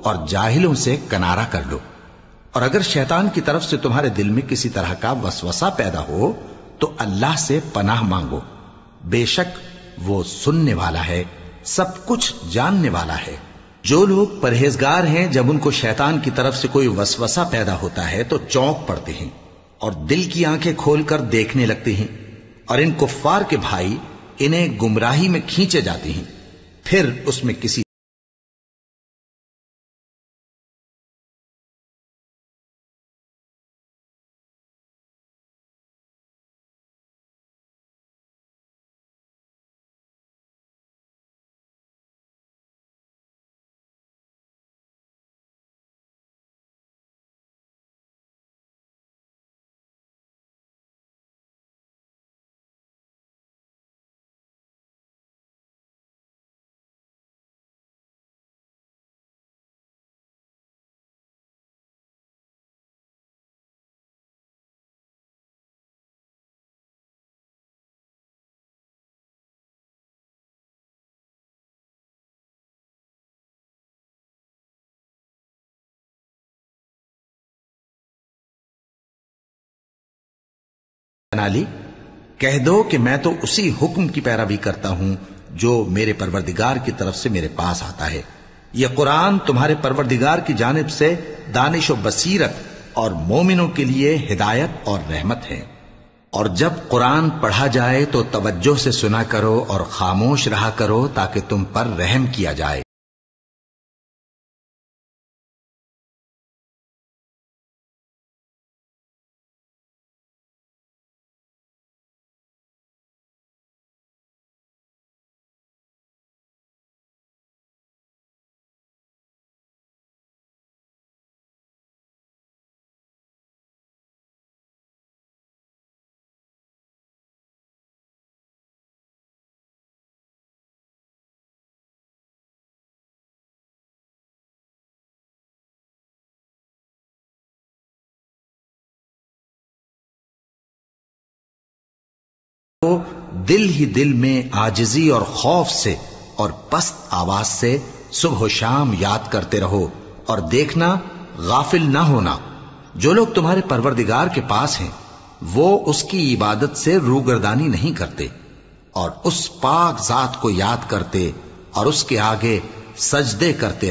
اور جاہلوں سے کنارہ کر لو، اور اگر شیطان کی طرف سے تمہارے دل میں کسی طرح کا وسوسہ پیدا ہو تو اللہ سے پناہ مانگو، بے شک وہ سننے والا ہے، سب کچھ جاننے والا ہے۔ جو لوگ پرہیزگار ہیں جب ان کو شیطان کی طرف سے کوئی وسوسہ پیدا ہوتا ہے تو چونک پڑتے ہیں اور دل کی آنکھیں کھول کر دیکھنے لگتے ہیں، اور ان کفار کے بھائی انہیں گمراہی میں کھینچے جاتے ہیں، پھر اس میں کسی بنا لی، کہہ دو کہ میں تو اسی حکم کی پیروی کرتا ہوں جو میرے پروردگار کی طرف سے میرے پاس آتا ہے۔ یہ قرآن تمہارے پروردگار کی جانب سے دانش و بصیرت اور مومنوں کے لیے ہدایت اور رحمت ہے۔ اور جب قرآن پڑھا جائے تو توجہ سے سنا کرو اور خاموش رہا کرو تاکہ تم پر رحم کیا جائے۔ تو دل ہی دل میں عاجزی اور خوف سے اور پست آواز سے صبح و شام یاد کرتے رہو، اور دیکھنا غافل نہ ہونا۔ جو لوگ تمہارے پروردگار کے پاس ہیں وہ اس کی عبادت سے روگردانی نہیں کرتے، اور اس پاک ذات کو یاد کرتے اور اس کے آگے سجدے کرتے